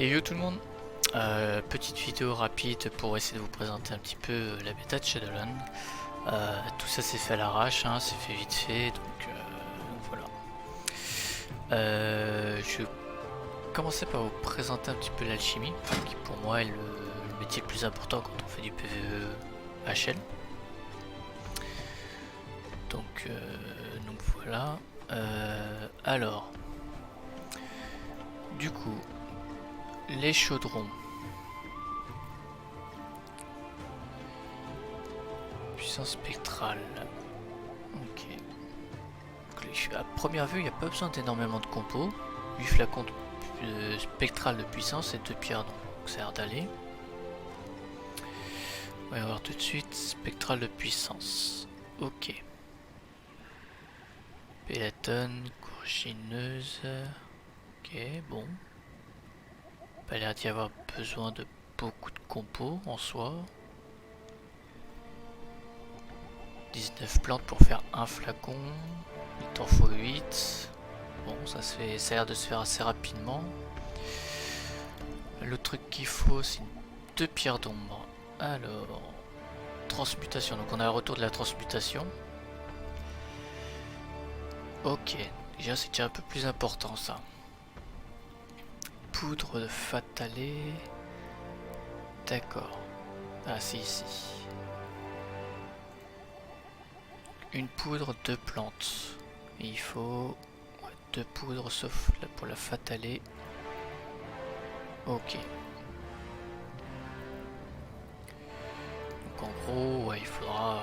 Et yo tout le monde, petite vidéo rapide pour essayer de vous présenter un petit peu la bêta de Shadowlands. Tout ça s'est fait à l'arrache, hein, c'est fait vite fait, donc voilà. Je vais commencer par vous présenter un petit peu l'alchimie, qui pour moi est le métier le plus important quand on fait du PvE HL. Donc voilà. Alors, du coup, les chaudrons. Puissance spectrale. Ok. Donc, à première vue, il n'y a pas besoin d'énormément de compos. 8 flacons spectral de puissance et 2 pierres. Donc ça a l'air d'aller. On va voir tout de suite spectral de puissance. Ok. Pélatone, courgineuse. Ok, bon. Pas l'air d'y avoir besoin de beaucoup de compos en soi. 19 plantes pour faire un flacon. Il t'en faut 8. Bon, ça a l'air de se faire assez rapidement. Le truc qu'il faut, c'est 2 pierres d'ombre. Alors, transmutation. Donc on a le retour de la transmutation. Ok, déjà c'est déjà un peu plus important ça. Poudre de fatalé. D'accord. Ah, c'est ici. Une poudre, 2 plantes. Et il faut 2 poudres sauf là pour la fatalée. Ok. Donc en gros, ouais, il faudra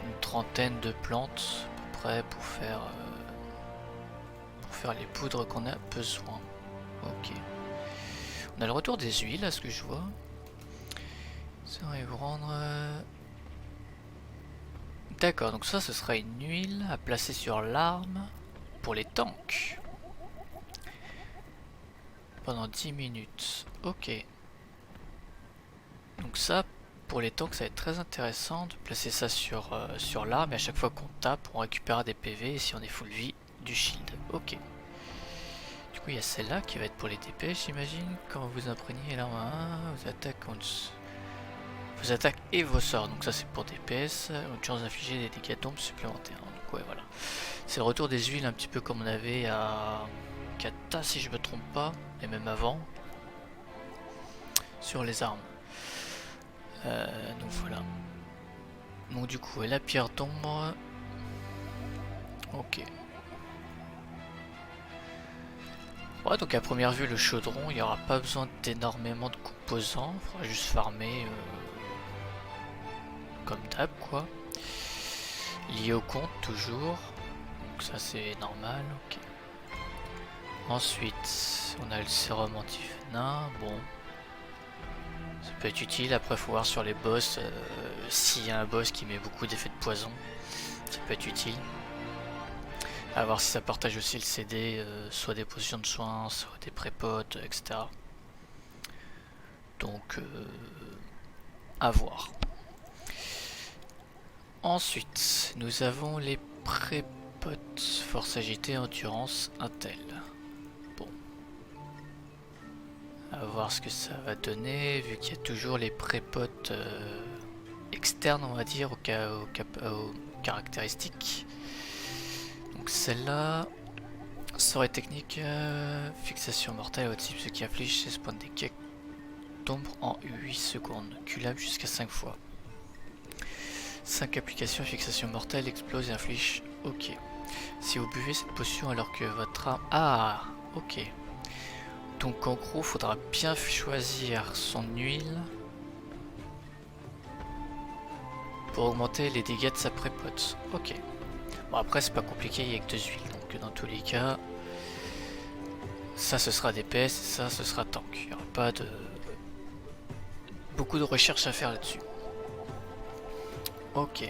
une trentaine de plantes à peu près pour faire les poudres qu'on a besoin. Ok. On a le retour des huiles à ce que je vois. Ça va vous rendre... D'accord, donc ça ce sera une huile à placer sur l'arme pour les tanks. Pendant 10 minutes. Ok. Donc ça, pour les tanks, ça va être très intéressant de placer ça sur l'arme et à chaque fois qu'on tape, on récupère des PV et si on est full vie, du shield. Ok. Du coup, il y a celle-là qui va être pour les DPS, j'imagine. Quand vous imprégnez l'arme 1, vos attaques et vos sorts. Donc ça, c'est pour DPS. Une chance d'infliger des dégâts d'ombre supplémentaires. Donc ouais, voilà. C'est le retour des huiles un petit peu comme on avait à Kata, si je me trompe pas, et même avant, sur les armes. Donc voilà. Donc du coup, et la pierre d'ombre. Ok. Ouais, donc à première vue, le chaudron, il n'y aura pas besoin d'énormément de composants. Il faudra juste farmer comme d'hab, quoi. Lié au compte, toujours. Donc ça, c'est normal. Ok. Ensuite, on a le sérum anti-venin. Bon. Ça peut être utile. Après, il faut voir sur les boss. S'il y a un boss qui met beaucoup d'effets de poison, ça peut être utile. À voir si ça partage aussi le CD, soit des potions de soins, soit des prépotes, etc. Donc, à voir. Ensuite, nous avons les prépotes force agitée, endurance, intel. Bon. À voir ce que ça va donner, vu qu'il y a toujours les prépotes externes, on va dire, aux caractéristiques. Donc celle-là, sort technique, fixation mortelle au type, ce qui inflige 16 points de dégâts d'ombre en 8 secondes, culable jusqu'à 5 fois. 5 applications, fixation mortelle, explose et inflige. Ok. Si vous buvez cette potion alors que votre arme... Ah, ok. Donc en gros, faudra bien choisir son huile pour augmenter les dégâts de sa prépote. Ok. Bon, après, c'est pas compliqué, il n'y a que 2 huiles. Donc dans tous les cas, ça ce sera DPS et ça ce sera tank. Il n'y aura pas de... beaucoup de recherche à faire là-dessus. Ok.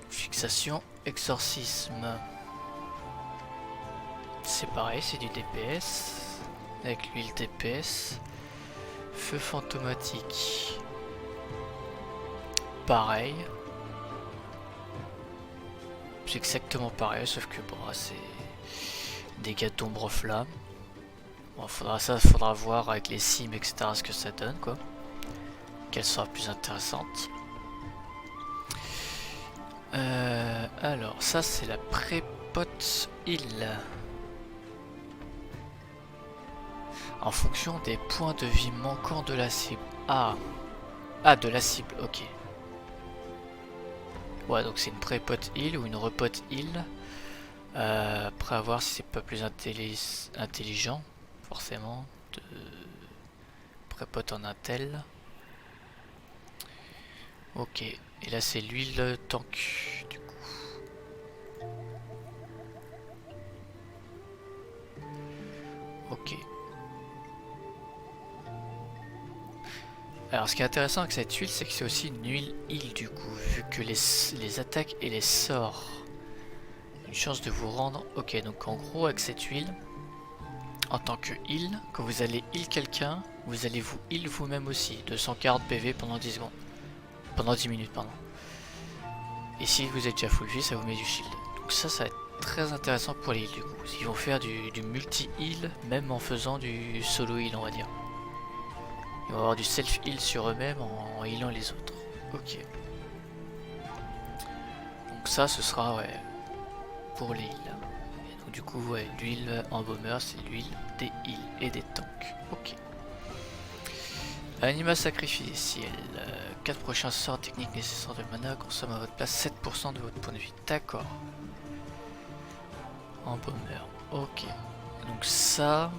Fixation, exorcisme. C'est pareil, c'est du DPS. Avec l'huile DPS. Feu fantomatique. Pareil. C'est exactement pareil, sauf que bon, c'est... dégâts d'ombre flamme. Bon, faudra voir avec les cimes, etc. ce que ça donne, quoi. Quelle sera plus intéressante. Alors, ça c'est la pré-pot heal. En fonction des points de vie manquants de la cible. Ah, de la cible, ok. Ouais, donc c'est une pré-pot heal ou une repot heal. Après à voir si c'est pas plus intelligent, forcément, de pré-pot en intel. Ok, et là c'est l'huile tank, du coup. Ok. Alors ce qui est intéressant avec cette huile, c'est que c'est aussi une huile heal du coup, vu que les attaques et les sorts, une chance de vous rendre. Ok, donc en gros avec cette huile, en tant que heal, quand vous allez heal quelqu'un, vous allez vous heal vous-même aussi, de 140 PV pendant 10 secondes. Pendant 10 minutes, pardon. Et si vous êtes déjà full vie, ça vous met du shield. Donc ça va être très intéressant pour les heals du coup. Ils vont faire du multi-heal, même en faisant du solo heal, on va dire. Ils vont avoir du self-heal sur eux-mêmes en healant les autres. Ok. Donc ça, ce sera ouais, pour les heals. Et donc du coup, ouais, l'huile embaumer, c'est l'huile des heals et des tanks. Ok. Anima sacrificiel. 4 prochains sorts techniques nécessaires de mana consomment à votre place 7% de votre point de vie. D'accord. Embaumer. Ok. Donc ça...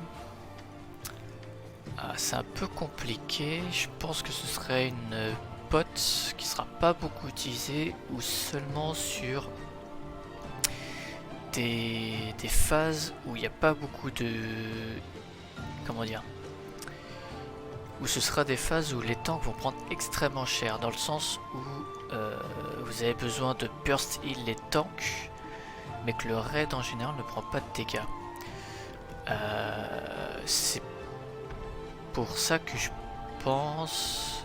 c'est un peu compliqué. Je pense que ce serait une pote qui sera pas beaucoup utilisée ou seulement sur des phases où il n'y a pas beaucoup de... Comment dire, où ce sera des phases où les tanks vont prendre extrêmement cher, dans le sens où vous avez besoin de burst heal les tanks, mais que le raid en général ne prend pas de dégâts. C'est pour ça que je pense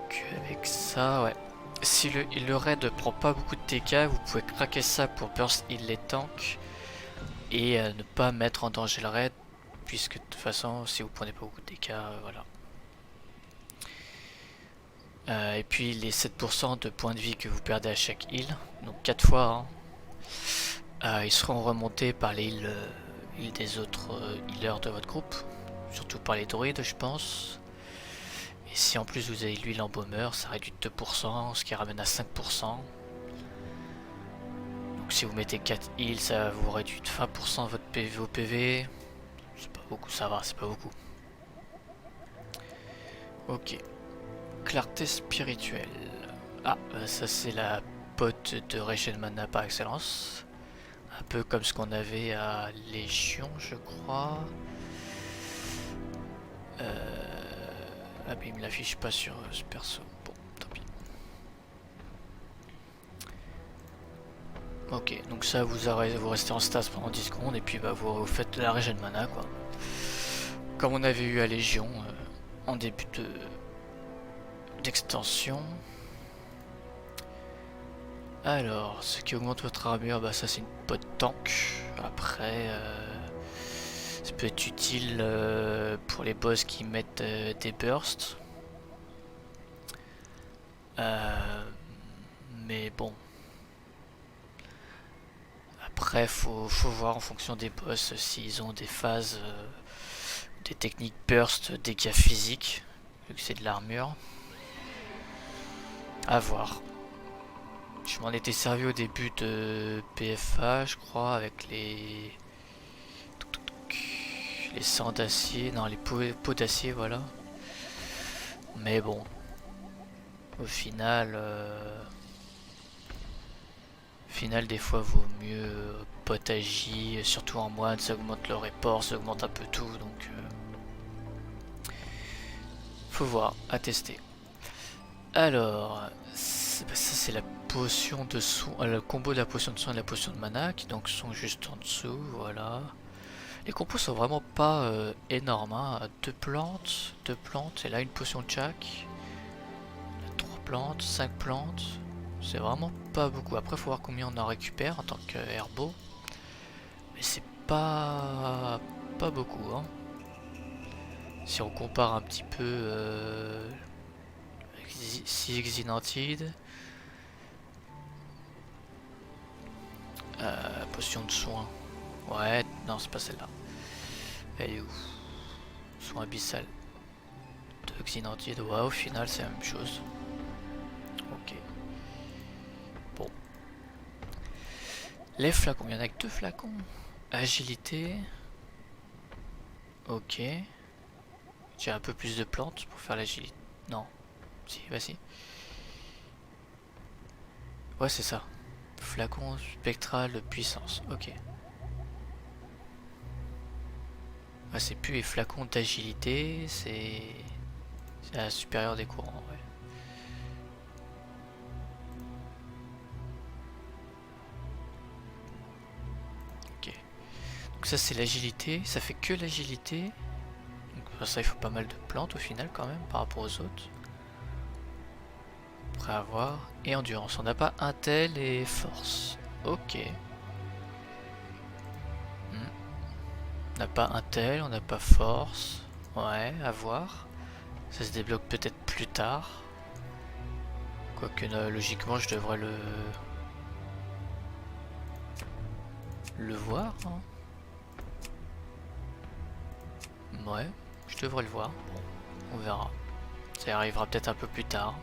qu'avec ça, ouais. Si le raid ne prend pas beaucoup de dégâts, vous pouvez craquer ça pour burst heal les tanks et ne pas mettre en danger le raid, puisque de toute façon, si vous prenez pas beaucoup de dégâts, voilà. Et puis les 7% de points de vie que vous perdez à chaque heal, donc 4 fois, hein, ils seront remontés par les heals des autres healers de votre groupe, surtout par les druides, je pense. Et si en plus vous avez l'huile embaumer, ça réduit de 2%, ce qui ramène à 5%. Donc si vous mettez 4 heals, ça vous réduit de 20% votre PV au PV. C'est pas beaucoup, ça va, c'est pas beaucoup. Ok. Clarté spirituelle. Ah, ça c'est la pote de Regen Mana par excellence. Un peu comme ce qu'on avait à Légion, je crois. Ah mais il me l'affiche pas sur ce perso. Bon, tant pis. Ok, donc ça vous restez en stas pendant 10 secondes et puis bah, vous faites la Regen Mana quoi. Comme on avait eu à Légion en début d'extension. Alors, ce qui augmente votre armure, bah ça c'est une pote tank. Après, ça peut être utile pour les boss qui mettent des bursts. Mais bon. Après, faut voir en fonction des boss s'ils ont des phases, des techniques burst, dégâts physiques, vu que c'est de l'armure. À voir. Je m'en étais servi au début de PFA, je crois, avec les sangs d'acier, non les pots d'acier, voilà. Mais bon, au final, des fois vaut mieux potagie, surtout en moine, ça augmente le report, ça augmente un peu tout, donc faut voir, à tester. Alors, ça c'est la potion de soin, le combo de la potion de soin et de la potion de mana qui donc sont juste en dessous, voilà. Les compos sont vraiment pas énormes, hein. 2 plantes, et là une potion de chaque. 3 plantes, 5 plantes, c'est vraiment pas beaucoup. Après faut voir combien on en récupère en tant qu'herbeau. Mais c'est pas beaucoup, hein. Si on compare un petit peu avec Xinantide, potion de soin. Ouais, non, c'est pas celle-là. Elle est où? Soin abyssal. De Xinantide, ouais, au final, c'est la même chose. Ok. Bon. Les flacons, il y en a que 2 flacons. Agilité. Ok. J'ai un peu plus de plantes pour faire l'agilité. Non. Si, vas-y. Ouais, c'est ça. Flacon spectral de puissance. Ok. Ah, c'est plus les flacons d'agilité, c'est la supérieure des courants. Ouais. Ok. Donc ça c'est l'agilité. Ça fait que l'agilité. Donc pour ça il faut pas mal de plantes au final quand même par rapport aux autres. Après avoir. Et endurance. On n'a pas intel et force. Ok. On n'a pas intel, on n'a pas force. Ouais, à voir. Ça se débloque peut-être plus tard. Quoique logiquement je devrais le voir. Hein. Ouais, je devrais le voir. Bon, on verra. Ça arrivera peut-être un peu plus tard.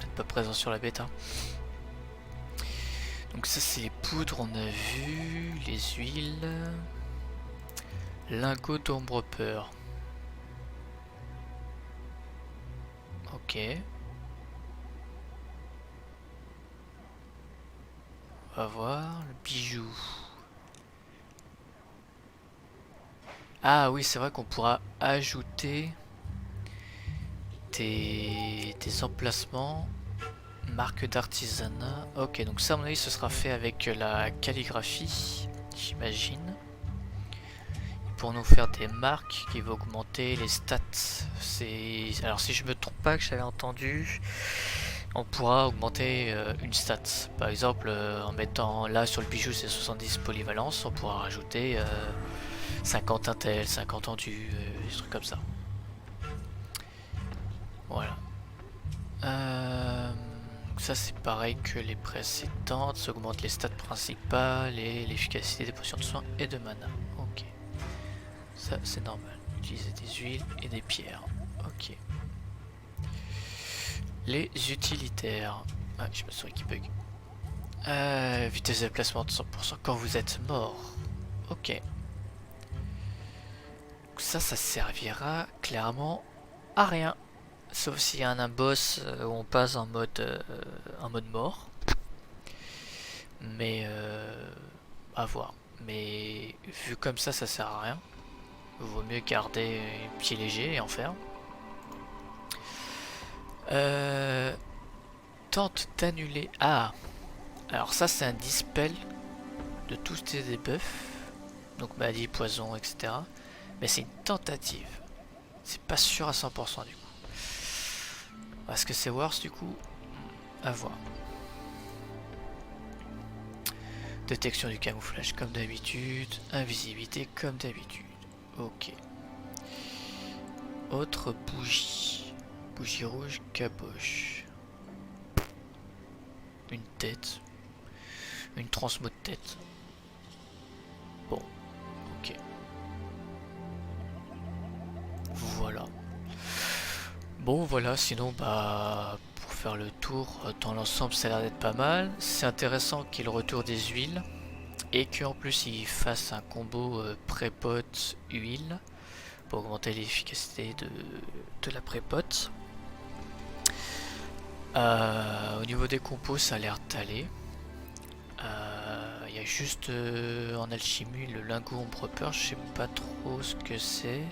Peut-être pas présent sur la bêta. Donc ça c'est les poudres, on a vu. Les huiles. Lingot d'ombre peur. Ok. On va voir. Le bijou. Ah oui, c'est vrai qu'on pourra ajouter des emplacements. Marque d'artisanat. Ok, donc ça à mon avis ce sera fait avec la calligraphie, j'imagine. Pour nous faire des marques qui vont augmenter les stats. Alors si je me trompe pas que j'avais entendu, on pourra augmenter une stat. Par exemple, en mettant là sur le bijou c'est 70 polyvalence, on pourra rajouter 50 intel, 50 endu, des trucs comme ça. Voilà. Ça c'est pareil que les précédentes, ça augmente les stats principales et l'efficacité des potions de soin et de mana. Ok. Ça c'est normal. Utiliser des huiles et des pierres. Ok. Les utilitaires. Ah, je me souviens qui bug. Vitesse de déplacement de 100% quand vous êtes mort. Ok. Donc ça servira clairement à rien. Sauf s'il y a un boss où on passe en mode mort. Mais à voir. Mais vu comme ça sert à rien. Vaut mieux garder pied léger et en faire. Tente d'annuler. Ah, alors ça c'est un dispel de tous tes debuffs. Donc maladie, poison, etc. Mais c'est une tentative. C'est pas sûr à 100% du coup. Est-ce que c'est worse du coup? À voir. Détection du camouflage comme d'habitude. Invisibilité comme d'habitude. Ok. Autre bougie. Bougie rouge, caboche. Une tête. Une transmo de tête. Bon. Ok. Voilà. Bon voilà, sinon bah pour faire le tour dans l'ensemble ça a l'air d'être pas mal. C'est intéressant qu'il y ait le retour des huiles et qu'en plus il fasse un combo pré-pot huile pour augmenter l'efficacité de la pré-pot. Au niveau des compos ça a l'air d'aller. Il y a juste en alchimie le lingot ombre peur, je sais pas trop ce que c'est.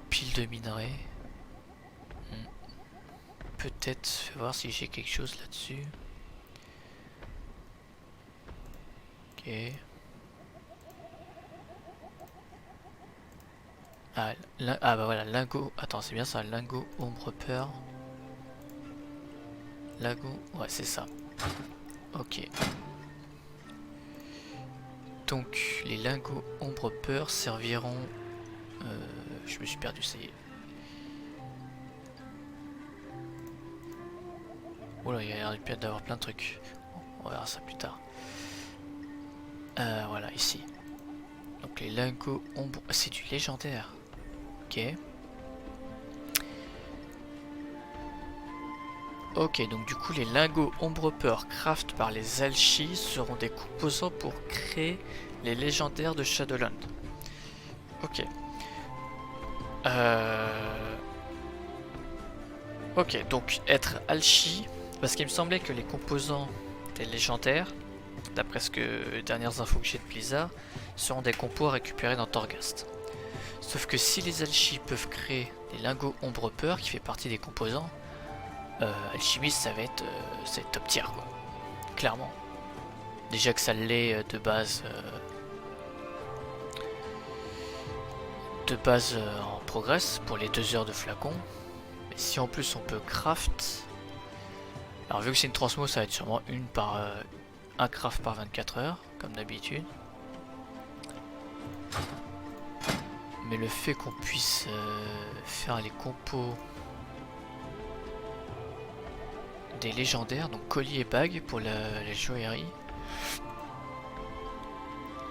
Pile de minerais. Peut-être, fais voir si j'ai quelque chose là-dessus. Ok. Ah, bah voilà, lingot. Attends, c'est bien ça, lingot ombre peur. Lingot, ouais, c'est ça. Ok. Donc les lingots ombre peur serviront... je me suis perdu, ça y est. Oula, il y a l'air d'avoir plein de trucs. On verra ça plus tard. Voilà, ici. Donc les lingots ombre... C'est du légendaire. Ok. Ok, donc du coup les lingots ombre peur craft par les alchis seront des composants pour créer les légendaires de Shadowland. Ok. Ok, donc être alchi, parce qu'il me semblait que les composants des légendaires, d'après les dernières infos que j'ai de Blizzard, seront des compos à récupérer dans Torghast. Sauf que si les alchis peuvent créer des lingots ombre peur, qui fait partie des composants, alchimiste ça va être top tier quoi, clairement. Déjà que ça l'est de base en progress pour les 2 heures de flacon. Mais si en plus on peut craft, alors vu que c'est une transmo ça va être sûrement un craft par 24 heures comme d'habitude. Mais le fait qu'on puisse faire les compos des légendaires, donc collier et bague pour la joaillerie,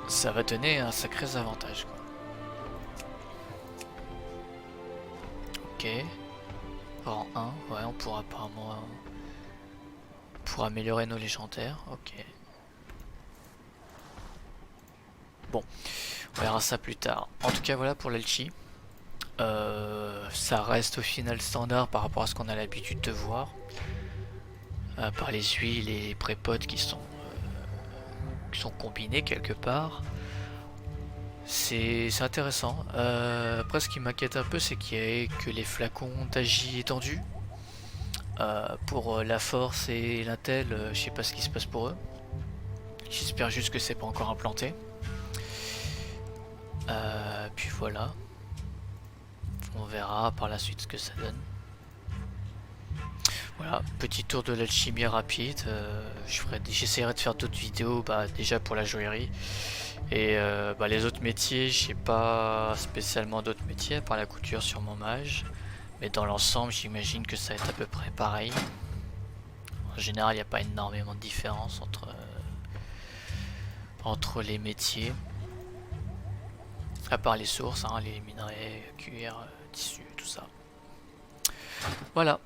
ça va donner un sacré avantage quoi. Ok, rang 1, ouais on pourra apparemment pour améliorer nos légendaires, ok. Bon, on verra ça plus tard. En tout cas voilà pour l'alchi. Ça reste au final standard par rapport à ce qu'on a l'habitude de voir. Par les huiles et les prépotes qui sont combinés quelque part. C'est intéressant. Après ce qui m'inquiète un peu c'est qu'il y ait que les flacons d'agi étendus. Pour la force et l'intel, je sais pas ce qui se passe pour eux. J'espère juste que c'est pas encore implanté. Puis voilà. On verra par la suite ce que ça donne. Voilà, petit tour de l'alchimie rapide. J'essaierai de faire d'autres vidéos, déjà pour la joaillerie. Et les autres métiers, j'ai pas spécialement d'autres métiers à part la couture sur mon mage. Mais dans l'ensemble, j'imagine que ça va être à peu près pareil. En général, il n'y a pas énormément de différence entre les métiers. À part les sources, hein, les minerais, cuir, tissu, tout ça. Voilà.